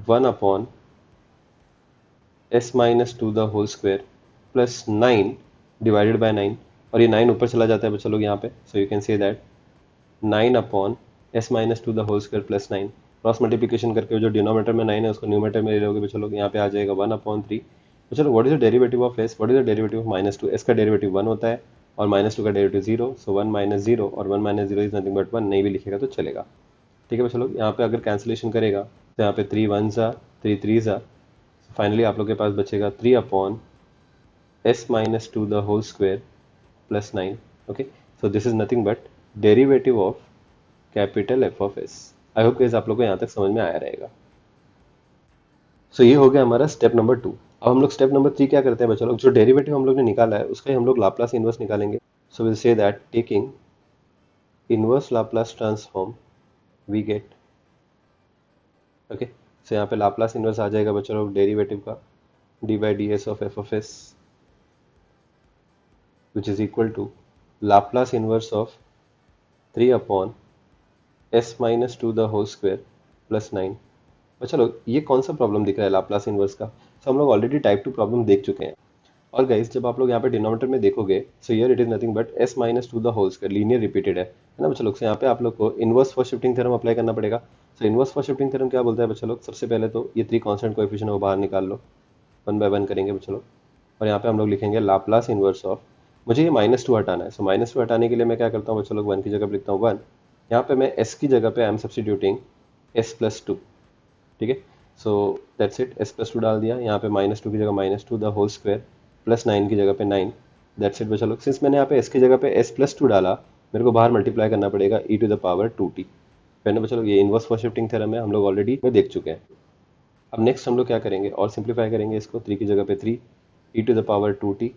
1 upon s minus two the whole square plus 9 divided by 9, और ये 9 ऊपर चला जाता है बच्चा लोग यहाँ पे, so you can say that 9 upon s minus two the whole square plus 9। Cross multiplication करके जो डिनोमिनेटर में 9 है उसको न्यूमरेटर में ले लोगे बच्चा लोग, यहाँ पे आ जाएगा 1 अपॉन 3। तो चलो what is the derivative of s, what is the derivative of minus two, s का डेरिवेटिव 1 होता है और माइनस टू का डेरिवेटिव 0, सो 1 माइनस 0 और 1 माइनस 0 इज नथिंग बट 1, नहीं भी लिखेगा तो चलेगा, ठीक है बच्चा लोग। यहाँ पे अगर कैंसिलेशन करेगा तो यहाँ पे 3 1 सा 3 3 सा, फाइनली आप लोग के पास बचेगा 3 upon s minus two the whole square plus 9, okay. So this is nothing but derivative of capital F of s. I hope guys आप लोग को यहाँ तक समझ में आया रहेगा। सो ये हो गया हमारा स्टेप नंबर 2। अब हम लोग स्टेप नंबर 3 क्या करते हैं बच्चा लोग, जो डेरिवेटिव हम लोग ने निकाला है उसका ही हम लोग लाप्लास इनवर्स निकालेंगे। So will say that taking inverse Laplace transform we get, okay. So यहाँ पे लाप्लास इनवर्स आ जाएगा बच्चा लोग डेरिवेटिव का d by D S of F of s which is equal to Laplace inverse of 3 upon s minus two the whole square plus 9। अच्छा लोग ये कौन सा प्रॉब्लम दिख रहा है लाप्लास इनवर्स का, सो हम लोग ऑलरेडी टाइप 2 प्रॉब्लम देख चुके हैं। और गाइस जब आप लोग यहाँ पे डिनोमिनेटर में देखोगे so here it is nothing but s minus two the whole square linear repeated है ना बच्चा लोग। सो यहाँ पे आप लोग को inverse first shifting theorem apply करना पड़ेगा। सो इनवर्स फर्स्ट शिफ्टिंग थ्योरम क्या बोलता है बच्चा लोग, सबसे पहले तो ये 3 कांस्टेंट कोएफिशिएंट है वो बाहर निकाल लो, 1 बाय 1 करेंगे बच्चा लोग। और यहाँ पे हम लोग लिखेंगे लाप्लास इनवर्स ऑफ, मुझे ये माइनस टू हटाना है, सो माइनस टू हटाने के लिए मैं क्या करता हूँ बच्चा लोग, 1 की जगह पे लिखता हूँ 1, यहाँ पे मैं s की जगह पे I am substituting s plus two, ठीक है। So that's it, s plus two डाल दिया, यहाँ पे माइनस टू की जगह minus two the whole square plus 9 की जगह पे 9, दैट्स इट बच्चा लोग। सिंस मैंने यहाँ पे s की जगह पे s प्लस टू डाला, मेरे को बाहर मल्टीप्लाई करना पड़ेगा e to the power 2t। पहले बच्चा लोग ये इनवर्स फर्स्ट शिफ्टिंग थ्योरम है, हम लोग ऑलरेडी में देख चुके हैं। अब नेक्स्ट हम लोग क्या करेंगे और सिंप्लीफाई करेंगे इसको, 3 की जगह पे 3 e to the power 2t,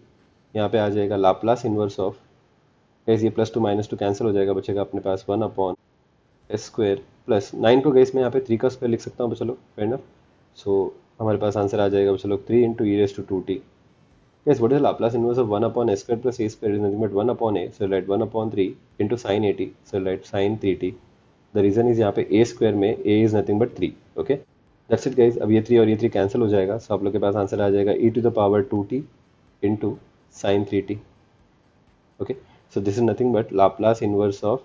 यहाँ पे आ जाएगा लाप्लास इनवर्स ऑफ, गैस ये plus two minus two cancel हो जाएगा, बचेगा अपने पास 1 अपॉन एस स्क्वायर प्लस 9 को गैस में यहाँ पे 3 का स्क्वायर लिख सकता हूँ बच्चा लोग, फेयर इनफ। सो हमारे पास आंसर आ जाएगा बच्चा लोग 3 into e raise to 2t। Guess what is Laplace inverse of 1 upon S square plus A square is nothing but 1 upon a, so write 1 अपॉन 3 into sine 80, so write sine 3t। The reason is यहाँ पे ए स्क्वायर में a is nothing but 3, okay that's it guys. अब ये 3 और ये 3 कैंसिल हो जाएगा, सो आप लोग के पास आंसर आ जाएगा e to the power 2t into sine 3t, okay. So this is nothing but Laplace inverse of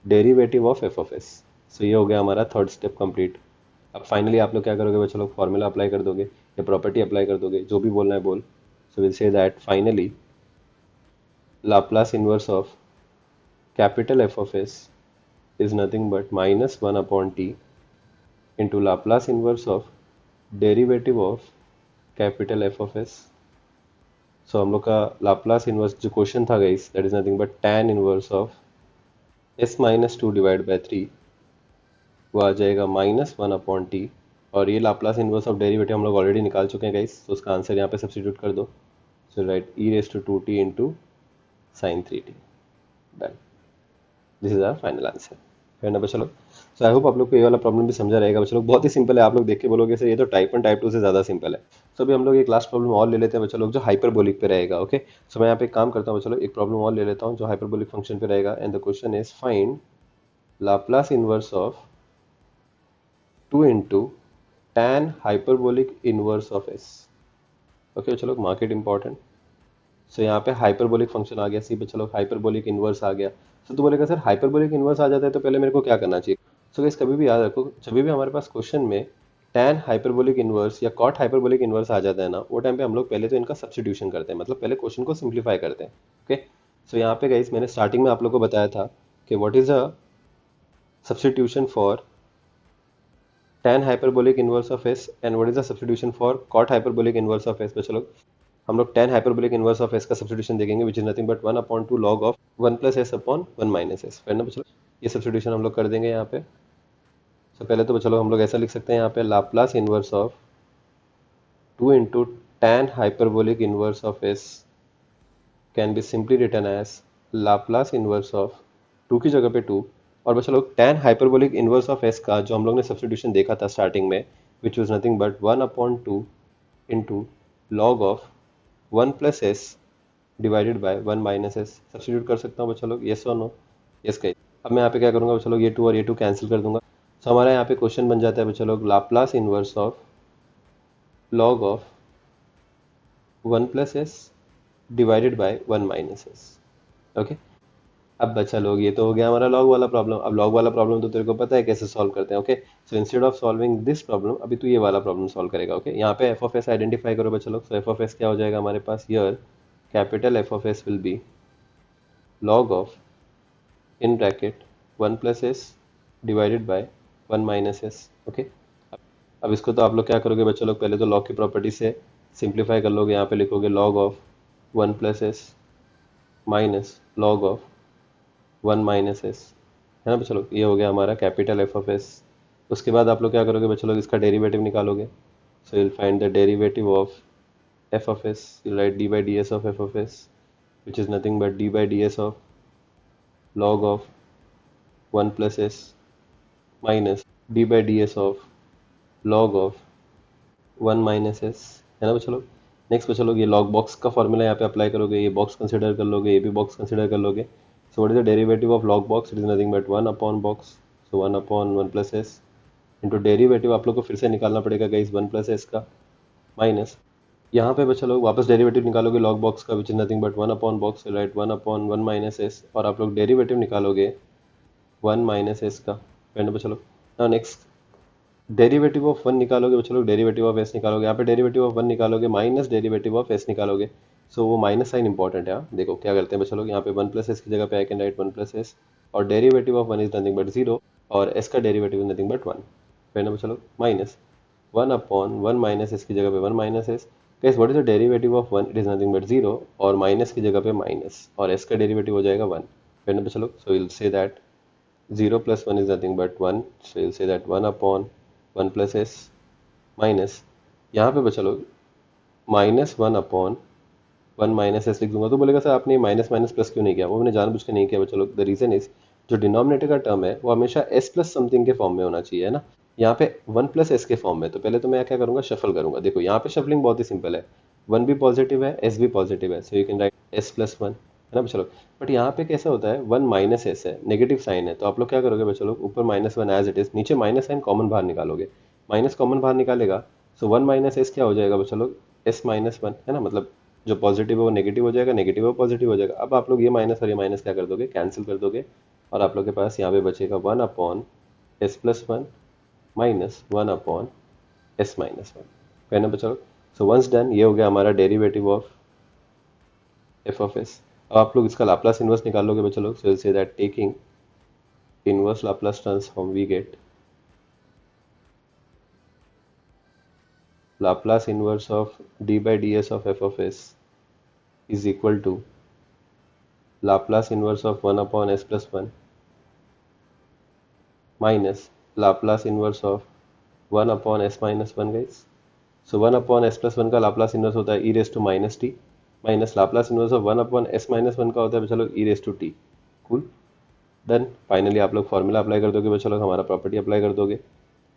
derivative of F of s. So ये हो गया हमारा थर्ड स्टेप कंप्लीट। अब फाइनली आप लोग क्या करोगे बच्चा लोग, फॉर्मूला अप्लाई कर दोगे या प्रॉपर्टी अप्लाई कर दोगे, जो भी बोलना है बोल। So will say that finally Laplace inverse of capital F of s is nothing but minus 1 upon t into Laplace inverse of derivative of capital F of s. So हम लोग का लाप्लास इनवर्स जो क्वेश्चन था guys that is nothing but tan inverse of s minus two divide by 3, वो आ जाएगा माइनस 1 अपॉन टी। और ये लाप्लास इनवर्स ऑफ डेरिवेटिव हम लोग ऑलरेडी निकाल चुके हैं गाइस, तो उसका आंसर यहाँ पे सब्स्टिट्यूट कर दो। So write e raise to 2t into sin 3t। Done, this is our final answer. है ना बच्चा लोग? सो आई होप आप लोग को ये वाला प्रॉब्लम भी समझा रहेगा बच्चा लोग। बहुत ही सिंपल है, आप लोग देख के बोलोगे सर ये तो टाइप 1 टाइप 2 से ज़्यादा सिंपल है। सो अभी हम लोग एक लास्ट प्रॉब्लम और ले लेते हैं बच्चा लोग, जो हाइपरबोलिक पे रहेगा। ओके, सो मैं यहाँ पे एक काम करता हूँ बच्चा लोग, एक प्रॉब्लम और ले लेता हूँ जो हाइपरबोलिक फंक्शन पे रहेगा। And the question is find Laplace inverse of 2 into tan hyperbolic inverse of S. Okay चलो, मार्केट इंपॉर्टेंट। सो यहाँ पे हाइपरबोलिक फंक्शन आ गया, सी पे चलो हाइपरबोलिक इनवर्स आ गया। सो तो बोलेगा सर हाइपरबोलिक इनवर्स आ जाता है तो पहले मेरे को क्या करना चाहिए? सो गाइस कभी भी याद रखो, जब भी हमारे पास क्वेश्चन में tan हाइपरबोलिक इनवर्स या cot हाइपरबोलिक इनवर्स आ जाता है ना, वो टाइम पे हम लोग पहले तो इनका सब्स्टिट्यूशन करते हैं, मतलब पहले क्वेश्चन को सिंप्लीफाई करते हैं। ओके, सो यहाँ पे गाइस मैंने स्टार्टिंग में आप लोग को बताया था कि what is a substitution for tan hyperbolic inverse of S and what is the substitution for cot hyperbolic inverse of S. चलो हम लोग tan hyperbolic inverse of s का सब्स्टिट्यूशन देखेंगे, विच is nothing but 1/2 log of 1 plus S upon 1 minus S. फिर ना चलो ये सब्स्टिट्यूशन हम लोग कर देंगे यहाँ पे। तो पहले तो चलो हम लोग ऐसा लिख सकते हैं यहाँ पे, Laplace inverse of 2 into tan hyperbolic inverse of s can be simply return as Laplace inverse of 2 की जगह पे 2, और बच्चा लोग tan hyperbolic inverse of s का जो हम लोग ने सब्स्टिट्यूशन देखा था स्टार्टिंग में, which was nothing but 1/2 into log of 1 plus S divided by 1 minus S. Substitute कर सकता हूँ बच्चा लोग, येस और नो? यस कही। अब मैं यहाँ पे क्या करूँगा बच्चा लोग, ये 2 और ये 2 कैंसिल कर दूंगा। सो हमारा यहाँ पे क्वेश्चन बन जाता है बच्चा लोग, Laplace inverse of log of 1 plus S divided by 1 minus s. Okay, अब बच्चा लोग ये तो हो गया हमारा लॉग वाला प्रॉब्लम। अब लॉग वाला प्रॉब्लम तो तेरे को पता है कैसे सॉल्व करते हैं। Okay, so instead of solving this problem, अभी तू ये वाला प्रॉब्लम सॉल्व करेगा। ओके, यहाँ पे एफ ऑफ एस आइडेंटिफाई करो बच्चा लोग। सो एफ ऑफ एस क्या हो जाएगा हमारे पास, here capital F of s will be log of in bracket 1 plus s divided by 1 minus s. Okay, अब इसको तो आप लोग क्या करोगे बच्चों लोग, पहले तो लॉग की प्रॉपर्टी से सिंप्लीफाई कर लोगे। यहाँ पे लिखोगे log of 1 plus S minus log of 1 minus S, है ना बच्चों लोग? ये हो गया हमारा कैपिटल एफ ऑफ एस। उसके बाद आप लोग क्या करोगे बच्चों लोग, इसका डेरिवेटिव निकालोगे। सो you'll find the derivative of f of s, you'll write d by ds of f of s, which is nothing but d by ds of log of 1 plus s minus d by ds of log of 1 minus S, है ना बच्चों लोग? नेक्स्ट बच्चों लोग ये लॉग बॉक्स का फॉर्मूला यहाँ पे अप्लाई करोगे, ये बॉक्स कंसिडर कर लोगे, ये भी बॉक्स कंसिडर कर लोगे। So what is the derivative of log box? It is nothing but 1 upon box, so 1 upon 1 plus S into derivative आप लोग को फिर से निकालना पड़ेगा गाइस 1 प्लस एस का, माइनस यहाँ पे बच्चा लोग वापस डेरिवेटिव निकालोगे लॉग बॉक्स का, विच is nothing but 1 upon box, right 1 upon 1 minus S, और आप लोग डेरिवेटिव निकालोगे 1 माइनस एस का। फ्रेंड बच्चा लोग नाउ नेक्स्ट डेरिवेटिव ऑफ 1 निकालोगे बच्चा लोग, डेरिवेटिव ऑफ एस निकालोगे। यहाँ पे डेरिवेटिव ऑफ 1 निकालोगे माइनस डेरिवेटिव ऑफ एस निकालोगे। सो वो माइनस साइन इंपॉर्टेंट है। देखो क्या करते हैं बच्चा लोग, यहाँ पे 1 प्लस एस की जगह पे I can write 1 plus s, और derivative of 1 is nothing but 0, और एस का derivative is nothing but 1। Friend बच्चा लोग माइनस 1 अपॉन 1 माइनस एस की जगह पे 1 minus S. Guys what is the derivative of 1? It is nothing but 0, और माइनस की जगह पे माइनस, और एस का डेरिवेटिव हो जाएगा 1। फ्रेंड बच्चा लोग so will say that 0 plus 1 is nothing but 1, so you'll say that 1 upon 1 plus s minus, यहाँ पे बचा लोग माइनस 1 अपॉन 1 माइनस एस लिख दूंगा। तो बोलेगा सर आपने माइनस माइनस प्लस क्यों नहीं किया? वो मैंने जानबूझ के नहीं किया बचा लोग। द रीजन इज जो डिनोमिनेटर का टर्म है वो हमेशा एस प्लस समथिंग के फॉर्म में होना चाहिए, है ना? यहाँ पे 1 प्लस एस के फॉर्म में, तो पहले तो मैं क्या करूंगा, शफल करूंगा। देखो यहाँ पे शफलिंग बहुत ही सिंपल है, 1 भी पॉजिटिव है, एस भी पॉजिटिव है, सो you can write S plus 1, है ना बच्चा लोग? बट यहाँ पे कैसा होता है, 1 माइनस एस है, नेगेटिव साइन है, तो आप लोग क्या करोगे बच्चा लोग, ऊपर -1 एज इट इज, नीचे माइनस साइन कॉमन बाहर निकालोगे। माइनस कॉमन बाहर निकालेगा, सो 1 माइनस एस क्या हो जाएगा बच्चा लोग, एस माइनस 1, है ना? मतलब जो पॉजिटिव है वो नेगेटिव हो जाएगा, नेगेटिव है पॉजिटिव हो जाएगा। अब आप लोग ये माइनस और ये माइनस क्या कर दोगे, कैंसिल कर दोगे, और आप लोग के पास यहाँ पे बचेगा 1 upon s plus 1 minus 1 upon s minus 1, है ना बच्चा लोग? सो वंस डन, ये हो गया हमारा derivative of F of s. अब आप लोग इसका लाप्लास इनवर्स निकालोगे बच्चा लोग, so will say that taking inverse Laplace transform we get Laplace inverse of d by ds of f of s is equal to Laplace inverse of 1 upon s plus 1 minus Laplace inverse of 1 upon s minus 1 guys. So 1 upon s plus 1 का Laplace inverse होता है e raised to minus t, minus Laplace inverse of 1/s-1 का होता है बच्चा लोग e⁻t। Cool, done. फाइनली आप लोग फॉर्मूला अप्लाई कर दोगे बच्चा लोग, हमारा प्रॉपर्टी अप्लाई कर दोगे,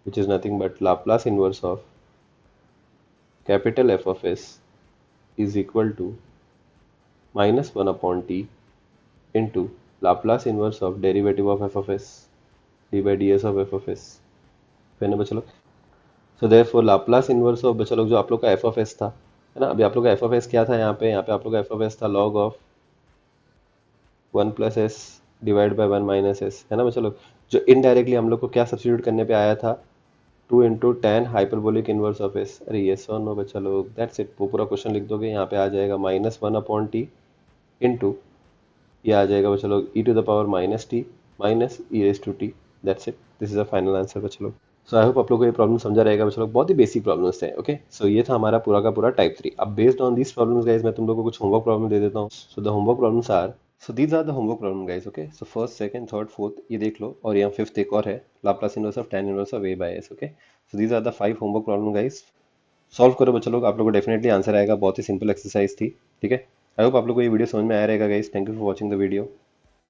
which is nothing but Laplace inverse of capital F of s is equal to -1/t into Laplace inverse of derivative of F of s d by D S of F of s. फिर ना बच्चा लोग, so therefore Laplace inverse of बच्चा लोग जो आप लोग का एफ ऑफ एस था, है ना, अभी आप लोग का एफ ऑफ एस क्या था, यहाँ पे आप लोग का एफ ऑफ एस था log of 1 + s divide by 1 - s, है ना बच्चा लोग, जो इनडायरेक्टली हम लोग को क्या सब्सिट्यूट करने पे आया था, 2 into tan hyperbolic inverse of S. अरे यस और नो बच्चा लोग, दैट्स इट। वो पूरा क्वेश्चन लिख दोगे, यहाँ पे आ जाएगा -1/t इंटू, ये आ जाएगा बच्चा लोग e⁻t minus e⁻t। That's it, this is the final answer बच्चा लोग। सो आई होप आप लोग को ये प्रॉब्लम समझा रहेगा बच्चा लोग, बहुत ही बेसिक प्रॉब्लम्स थे। ओके, सो ये था हमारा पूरा का पूरा टाइप 3। अब based on this problems guys मैं तुम लोगों को कुछ होमवर्क प्रॉब्लम दे देता हूँ। So the homework problems are, so these are the homework problem guys. Okay, so first, second, third, fourth ये देख लो, और यहाँ फिफ्थ एक और है, Laplace inverse of tan inverse of a by s। Okay, so these are the 5 homework problem guys. Solve करो बच्चा लोग, आप लोगों को डेफिनेटली आंसर आएगा। बहुत ही सिंपल एक्सरसाइज थी, ठीक है। आई होप आप लोग को ये वीडियो समझ में आया रहेगा guys. Thank you for watching the video.